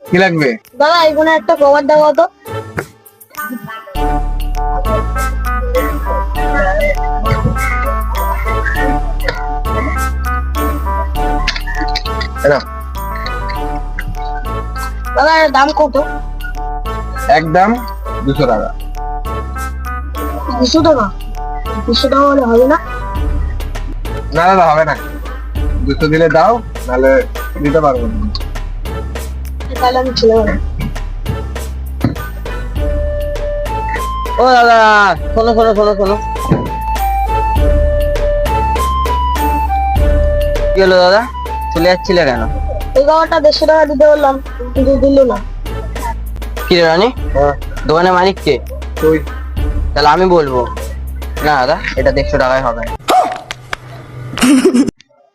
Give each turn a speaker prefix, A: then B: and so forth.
A: কি লাগবে?
B: দাদা এখানে একটা কভার দেওয়া তো।
A: নাও।
B: দাদা এর দাম কত?
A: একদম 200 টাকা।
B: 200 টাকা? 200 টাকা হলে হবে না?
A: না দাদা হবে না, 200 দিলে দাও, নাহলে দিতে পারবো না।
B: তাহলে আমি ছেলে হবে।
C: ও দাদা, শোনো শোনো শোনো শোনো। কি হলো দাদা, চলে যাচ্ছিলে কেন?
B: এই কভারটা 150 টাকা দিতে বললাম, কিন্তু দিল না।
C: কি রে রানী,
A: হ্যাঁ,
C: দোকানের মালিক কে?
A: তুই।
C: তাহলে আমি বলবো। না দাদা, এটা 150 টাকায় হবে না।